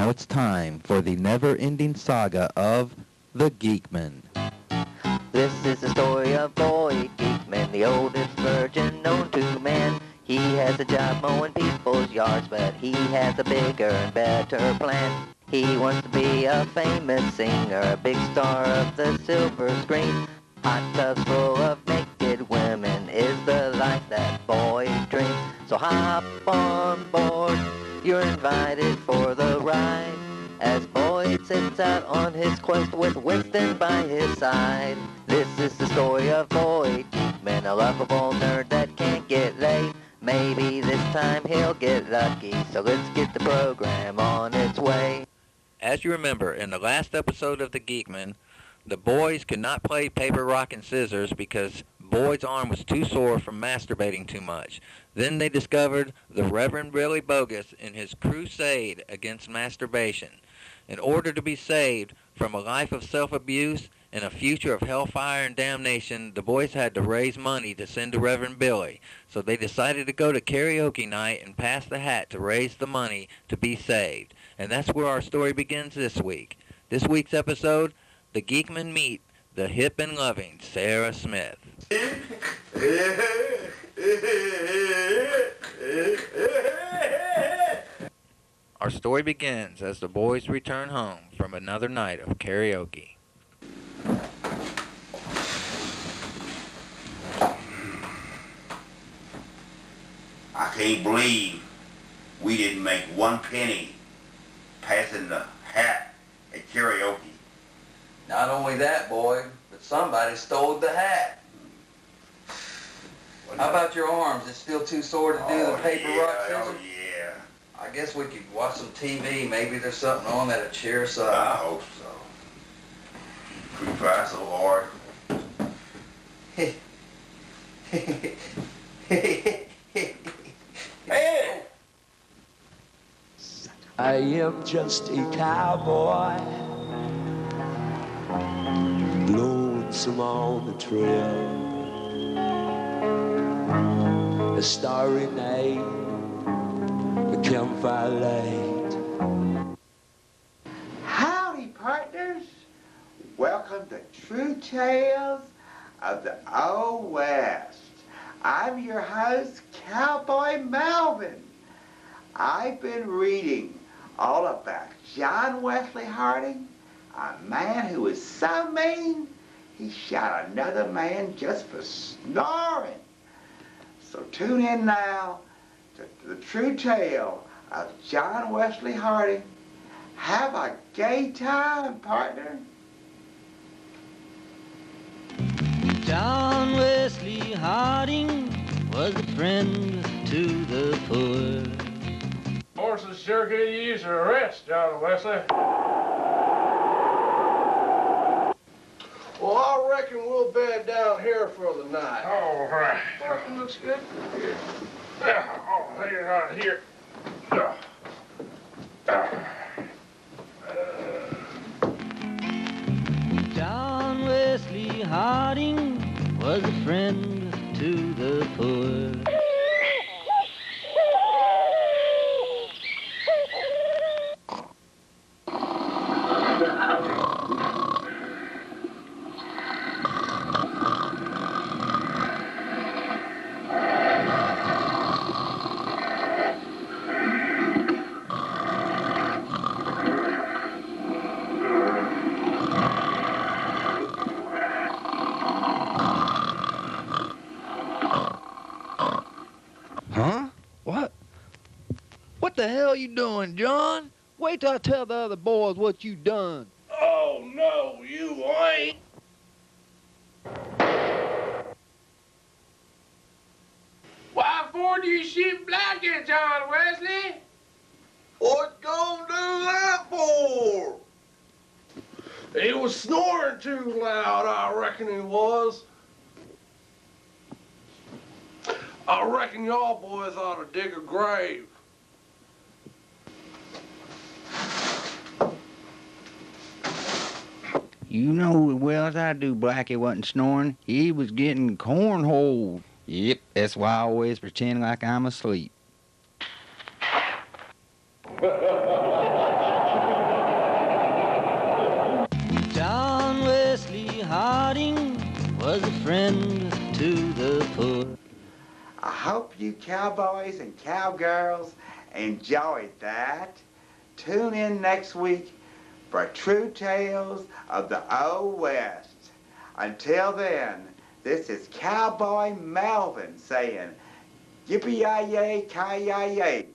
Now it's time for the never-ending saga of the Geekmen. This is the story of Boy Geekman, the oldest virgin known to man. He has a job mowing people's yards, but he has a bigger and better plan. He wants to be a famous singer, a big star of the silver screen. Hot tubs full of naked women is the life that Boy dreams. So hop on board, you're invited for the ride, as Boyd sets out on his quest with Winston by his side. This is the story of Boyd Geekman, a lovable nerd that can't get laid. Maybe this time he'll get lucky, so let's get the program on its way. As you remember, in the last episode of the Geekmen, the boys could not play paper, rock, and scissors because Boyd's arm was too sore from masturbating too much. Then they discovered the Reverend Billy Bogus in his crusade against masturbation. In order to be saved from a life of self-abuse and a future of hellfire and damnation, the boys had to raise money to send to Reverend Billy. So they decided to go to karaoke night and pass the hat to raise the money to be saved. And that's where our story begins this week. This week's episode, the Geekmen meet the hip and loving Sarah Smith. Our story begins as the boys return home from another night of karaoke. I can't believe we didn't make 1 penny passing the hat at karaoke. Not only that, boy, but somebody stole the hat. How about your arms? It's still too sore to do the paper rock scissors? Oh, yeah. I guess we could watch some TV. Maybe there's something on that'll cheer us up. I hope so. We try so hard. Hey! I am just a cowboy, lonesome on the trail. A starry night, a campfire light. Howdy, partners. Welcome to True Tales of the Old West. I'm your host, Cowboy Melvin. I've been reading all about John Wesley Harding, a man who was so mean, he shot another man just for snoring. So tune in now to the true tale of John Wesley Harding. Have a gay time, partner. John Wesley Harding was a friend to the poor. Horses sure could use a rest, John Wesley. Well, I reckon we'll bed down here for the night. All right. Parking looks good. Yeah. Oh, here. John Wesley Harding was a friend to the poor. What the hell you doing, John? Wait till I tell the other boys what you done. Oh, no, you ain't. Why for do you shoot Blackie, John Wesley? What gonna do that for? He was snoring too loud, I reckon he was. I reckon y'all boys ought to dig a grave. You know as well as I do Blackie wasn't snoring. He was getting cornholed. Yep, that's why I always pretend like I'm asleep. hope you cowboys and cowgirls enjoyed that. Tune in next week for True Tales of the Old West. Until then, this is Cowboy Melvin saying, yippee-yi-yay, ki-yi-yay.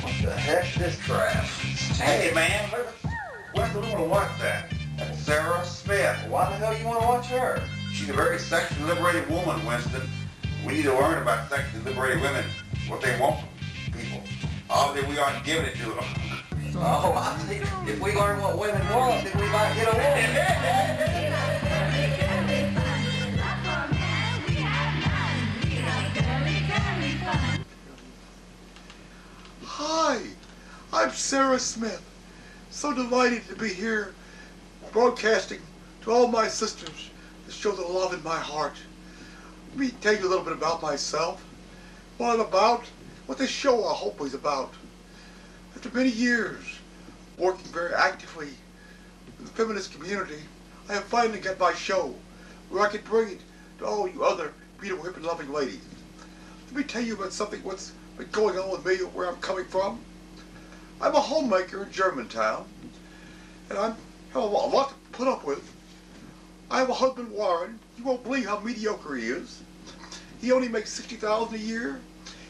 What the heck's this crap? Hey, man, when's the want to watch that? That's Sarah Smith. Why the hell you want to watch her? She's a very sexually liberated woman, Winston. We need to learn about sexually liberated women, what they want from people. Obviously, we aren't giving it to them. Oh, I think if we learn what women want, then we might get a woman. Hi, I'm Sarah Smith. So delighted to be here broadcasting to all my sisters to show the love in my heart. Let me tell you a little bit about myself, what I'm about, what this show I hope is about. After many years working very actively in the feminist community, I have finally got my show where I can bring it to all you other beautiful, hip, and loving ladies. Let me tell you about something what's been going on with me, where I'm coming from. I'm a homemaker in Germantown, and I have a lot to put up with. I have a husband, Warren. You won't believe how mediocre he is. He only makes $60,000 a year,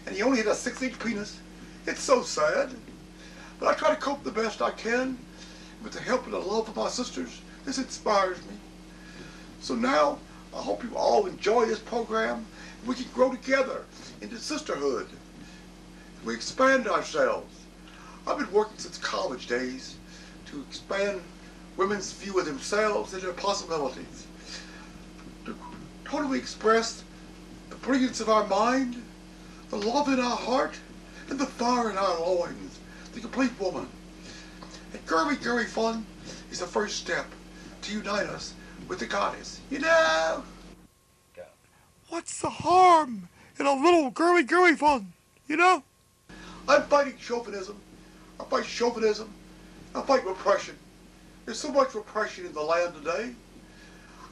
and he only has a 6-inch penis. It's so sad. But I try to cope the best I can. With the help and the love of my sisters, this inspires me. So now, I hope you all enjoy this program, and we can grow together into sisterhood. We expand ourselves. I've been working since college days to expand women's view of themselves and their possibilities. To totally express the brilliance of our mind, the love in our heart, and the fire in our loins, the complete woman. And Girly Fun is the first step to unite us with the goddess. You know? What's the harm in a little girly fun? You know? I'm fighting chauvinism. I fight chauvinism. I fight repression. There's so much repression in the land today.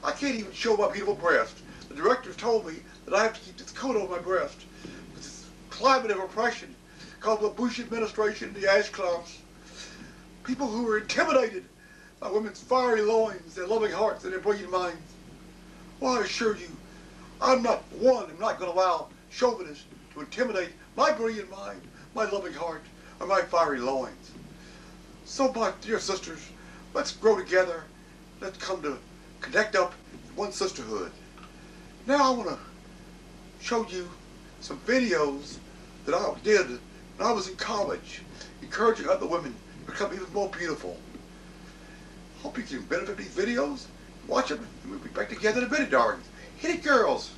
I can't even show my beautiful breast. The directors told me that I have to keep this coat on my breast. With this climate of repression called the Bush administration and the Ashclofts. People who are intimidated by women's fiery loins, their loving hearts, and their brilliant minds. Well, I assure you, I'm not going to allow chauvinists to intimidate my brilliant mind, my loving heart, or my fiery loins. So, my dear sisters, let's grow together. Let's come to connect up in one sisterhood. Now I want to show you some videos that I did when I was in college, encouraging other women to become even more beautiful. Hope you can benefit these videos. Watch them, and we'll be back together in a minute, darlings. Hit it, girls.